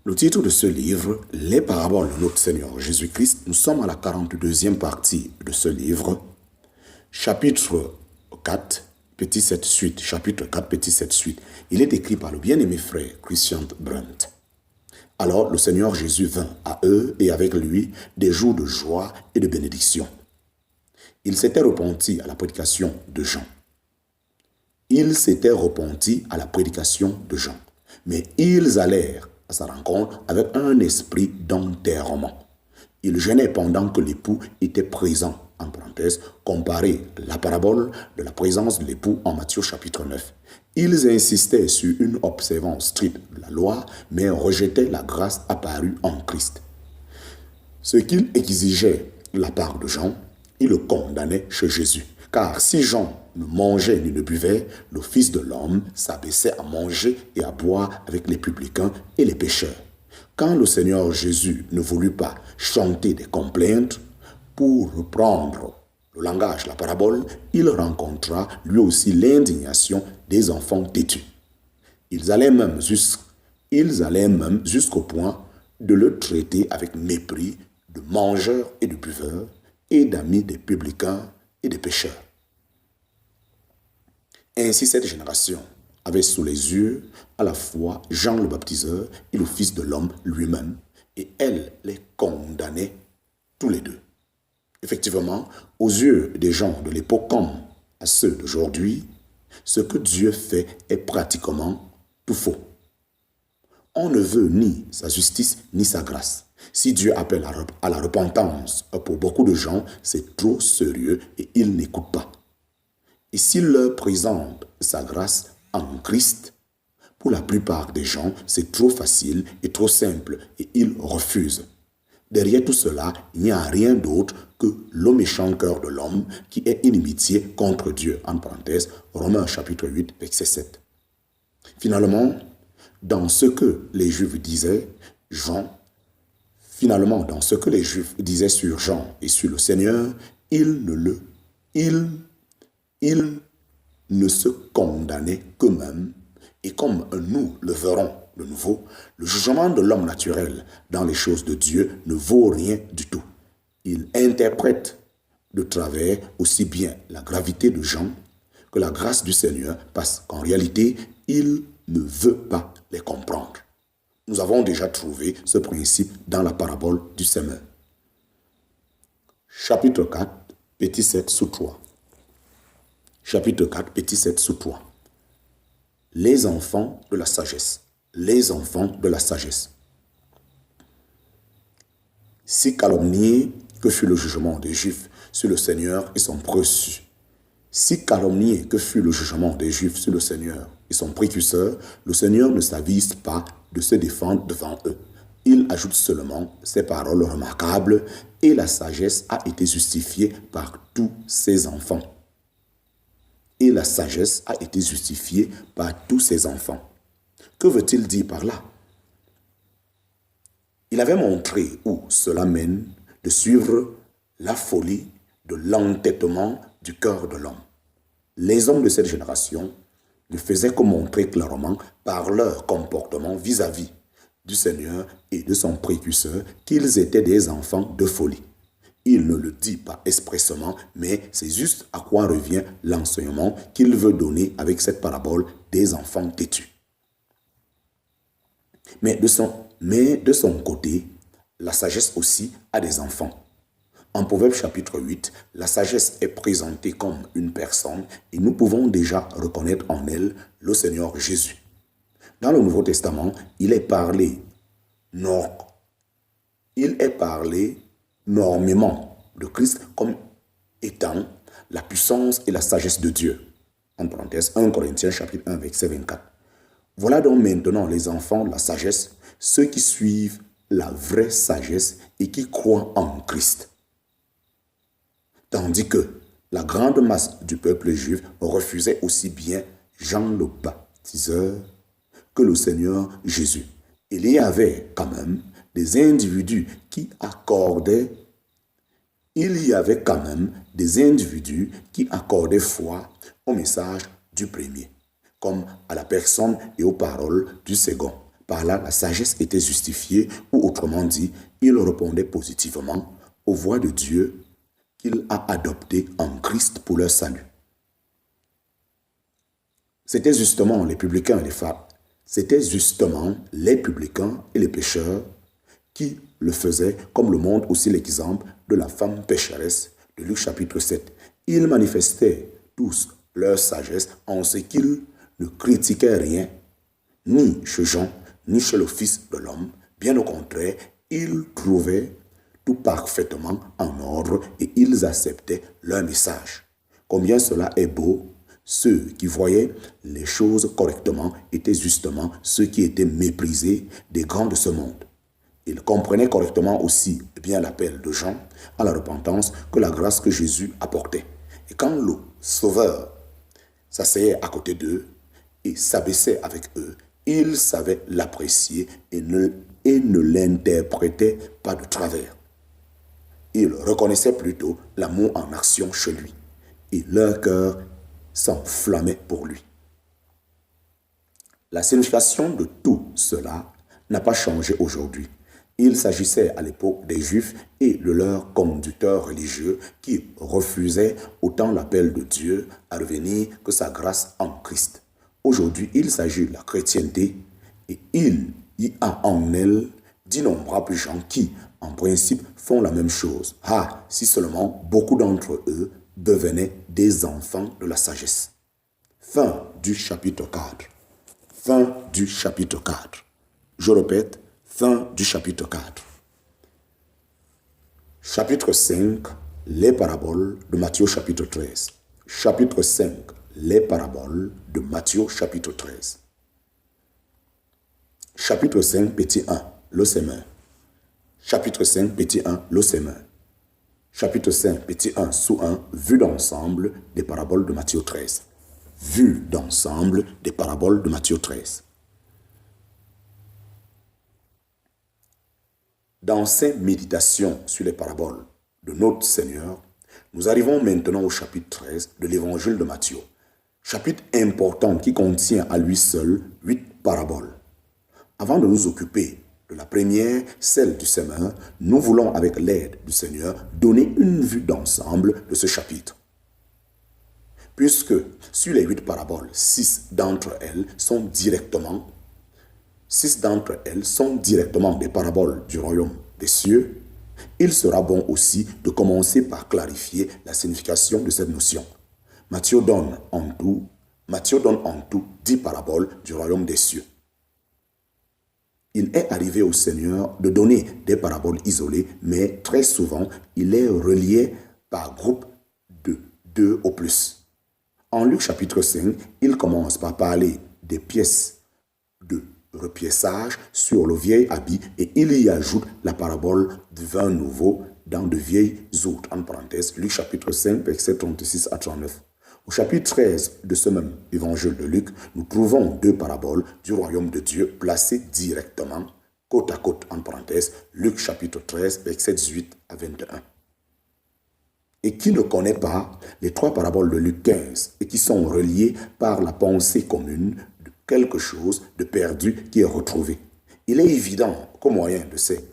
Le titre de ce livre, Les paraboles de notre Seigneur Jésus-Christ, nous sommes à la 42e partie de ce livre, chapitre 4, petit 7 suite, chapitre 4, petit 7 suite. Il est écrit par le bien-aimé frère Christian Brandt. Alors le Seigneur Jésus vint à eux et avec lui des jours de joie et de bénédiction. Il s'était repenti à la prédication de Jean. Mais ils allèrent à sa rencontre avec un esprit d'enterrement. Il gênait pendant que l'époux était présent. En parenthèse, comparez la parabole de la présence de l'époux en Matthieu chapitre 9. Ils insistaient sur une observance stricte de la loi, mais rejetaient la grâce apparue en Christ. Ce qu'ils exigeaient de la part de Jean, ils le condamnaient chez Jésus. Car si Jean ne mangeait ni ne buvait, le Fils de l'homme s'abaissait à manger et à boire avec les publicains et les pécheurs. Quand le Seigneur Jésus ne voulut pas chanter des complaintes, pour reprendre le langage de la parabole, il rencontra lui aussi l'indignation des enfants têtus. Ils allaient même jusqu'au point de le traiter avec mépris de mangeurs et de buveurs et d'amis des publicains et des pécheurs. Ainsi cette génération avait sous les yeux à la fois Jean le baptiseur et le Fils de l'homme lui-même, et elle les condamnait tous les deux. Effectivement, aux yeux des gens de l'époque comme à ceux d'aujourd'hui, ce que Dieu fait est pratiquement tout faux. On ne veut ni sa justice ni sa grâce. Si Dieu appelle à la repentance pour beaucoup de gens, c'est trop sérieux et ils n'écoutent pas. Et s'il leur présente sa grâce en Christ, pour la plupart des gens, c'est trop facile et trop simple et ils refusent. Derrière tout cela, il n'y a rien d'autre que le méchant cœur de l'homme qui est inimitié contre Dieu. En parenthèse, Romains chapitre 8, verset 7. Finalement, dans ce que les Juifs disaient sur Jean et sur le Seigneur, ils ne se condamnaient qu'eux-mêmes. Et comme nous le verrons de nouveau, le jugement de l'homme naturel dans les choses de Dieu ne vaut rien du tout. Il interprète de travers aussi bien la gravité de Jean que la grâce du Seigneur, parce qu'en réalité, il ne veut pas les comprendre. Nous avons déjà trouvé ce principe dans la parabole du semeur. Chapitre 4, petit 7 sous 3. Chapitre 4, petit 7 sous 3. Les enfants de la sagesse. Les enfants de la sagesse. Si calomnié que fut le jugement des Juifs sur le Seigneur et son précurseur, le Seigneur ne s'avise pas de se défendre devant eux. Il ajoute seulement ces paroles remarquables: et la sagesse a été justifiée par tous ses enfants. Et la sagesse a été justifiée par tous ses enfants. Que veut-il dire par là? Il avait montré où cela mène de suivre la folie de l'entêtement du cœur de l'homme. Les hommes de cette génération ne faisaient que montrer clairement par leur comportement vis-à-vis du Seigneur et de son précurseur qu'ils étaient des enfants de folie. Il ne le dit pas expressément, mais c'est juste à quoi revient l'enseignement qu'il veut donner avec cette parabole des enfants têtus. Mais de son côté, la sagesse aussi a des enfants. En Proverbe chapitre 8, la sagesse est présentée comme une personne et nous pouvons déjà reconnaître en elle le Seigneur Jésus. Dans le Nouveau Testament, il est parlé énormément de Christ comme étant la puissance et la sagesse de Dieu. En parenthèse, 1 Corinthiens chapitre 1, verset 24. Voilà donc maintenant les enfants de la sagesse, ceux qui suivent la vraie sagesse et qui croient en Christ. Tandis que la grande masse du peuple juif refusait aussi bien Jean le baptiseur que le Seigneur Jésus. Il y avait quand même des individus qui accordaient foi au message du premier, comme à la personne et aux paroles du second. Par là, la sagesse était justifiée, ou autrement dit, il répondait positivement aux voies de Dieu qu'il a adoptées en Christ pour leur salut. C'était justement les publicains et les pharisiens. C'était justement les publicains et les pécheurs qui le faisaient, comme le montre aussi l'exemple de la femme pécheresse de Luc chapitre 7. Ils manifestaient tous leur sagesse en ce qu'ils ne critiquaient rien, ni chez Jean, ni chez le Fils de l'homme. Bien au contraire, ils trouvaient tout parfaitement en ordre et ils acceptaient leur message. Combien cela est beau! Ceux qui voyaient les choses correctement étaient justement ceux qui étaient méprisés des grands de ce monde. Ils comprenaient correctement aussi bien l'appel de Jean à la repentance que la grâce que Jésus apportait. Et quand le Sauveur s'asseyait à côté d'eux et s'abaissait avec eux, ils savaient l'apprécier et ne l'interprétaient pas de travers. Ils reconnaissaient plutôt l'amour en action chez lui et leur cœur s'enflammait pour lui. La signification de tout cela n'a pas changé aujourd'hui. Il s'agissait à l'époque des Juifs et de leurs conducteurs religieux qui refusaient autant l'appel de Dieu à revenir que sa grâce en Christ. Aujourd'hui, il s'agit de la chrétienté et il y a en elle d'innombrables gens qui, en principe, font la même chose. Ah, si seulement beaucoup d'entre eux devenaient des enfants de la sagesse. Fin du chapitre 4. Fin du chapitre 4. Je répète, fin du chapitre 4. Chapitre 5, les paraboles de Matthieu chapitre 13. Chapitre 5, les paraboles de Matthieu chapitre 13. Chapitre 5, petit 1, le semeur. Chapitre 5, petit 1, le semeur. Chapitre 5, petit 1, sous 1, vue d'ensemble des paraboles de Matthieu 13. Vue d'ensemble des paraboles de Matthieu 13. Dans ces méditations sur les paraboles de notre Seigneur, nous arrivons maintenant au chapitre 13 de l'évangile de Matthieu. Chapitre important qui contient à lui seul 8 paraboles. Avant de nous occuper de la première, celle du semeur, nous voulons, avec l'aide du Seigneur, donner une vue d'ensemble de ce chapitre. Puisque sur les 8 paraboles, 6 d'entre elles sont directement des paraboles du royaume des cieux, il sera bon aussi de commencer par clarifier la signification de cette notion. Matthieu donne en tout 10 paraboles du royaume des cieux. Il est arrivé au Seigneur de donner des paraboles isolées, mais très souvent, il est relié par groupe de 2 au plus. En Luc chapitre 5, il commence par parler des pièces de repièçage sur le vieil habit et il y ajoute la parabole du vin nouveau dans de vieilles outres, en parenthèse, Luc chapitre 5, versets 36 à 39. Au chapitre 13 de ce même évangile de Luc, nous trouvons 2 paraboles du royaume de Dieu placées directement, côte à côte, en parenthèse, Luc chapitre 13, versets 18 à 21. Et qui ne connaît pas les 3 paraboles de Luc 15 et qui sont reliées par la pensée commune de quelque chose de perdu qui est retrouvé. Il est évident qu'au moyen de ces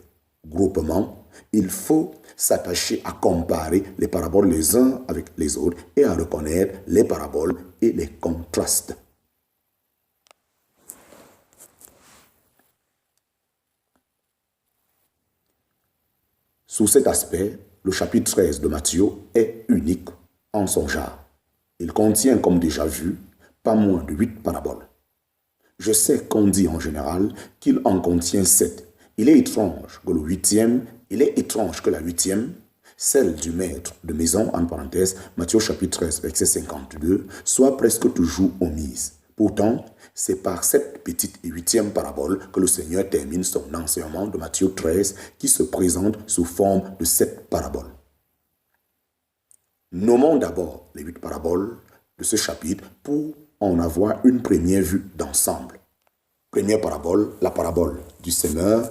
groupements, il faut s'attacher à comparer les paraboles les uns avec les autres et à reconnaître les paraboles et les contrastes. Sous cet aspect, le chapitre 13 de Matthieu est unique en son genre. Il contient, comme déjà vu, pas moins de 8 paraboles. Je sais qu'on dit en général qu'il en contient 7. Il est étrange que la 8e, celle du maître de maison, en parenthèse, Matthieu chapitre 13, verset 52, soit presque toujours omise. Pourtant, c'est par cette petite et 8e parabole que le Seigneur termine son enseignement de Matthieu 13 qui se présente sous forme de 7 paraboles. Nommons d'abord les 8 paraboles de ce chapitre pour en avoir une première vue d'ensemble. Première parabole, la parabole du semeur.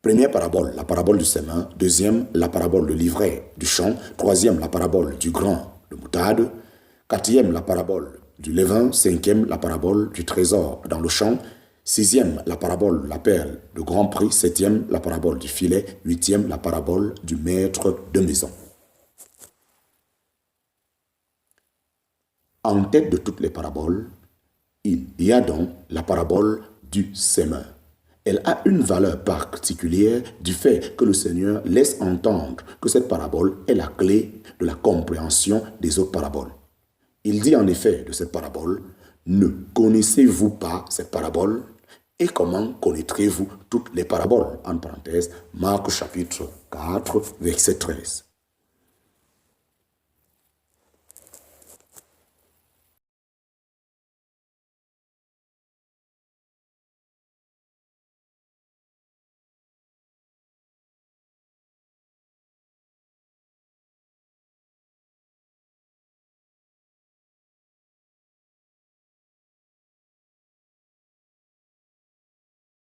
Première parabole, la parabole du semeur. Deuxième, la parabole de l'ivraie du champ. Troisième, la parabole du grain de moutarde. Quatrième, la parabole du levain. 5e, la parabole du trésor dans le champ. 6e, la parabole de la perle de grand prix. 7e, la parabole du filet. 8e, la parabole du maître de maison. En tête de toutes les paraboles, il y a donc la parabole du semeur. Elle a une valeur particulière du fait que le Seigneur laisse entendre que cette parabole est la clé de la compréhension des autres paraboles. Il dit en effet de cette parabole, « Ne connaissez-vous pas cette parabole? Et comment connaîtrez-vous toutes les paraboles ?» En parenthèse, Marc chapitre 4, verset 13.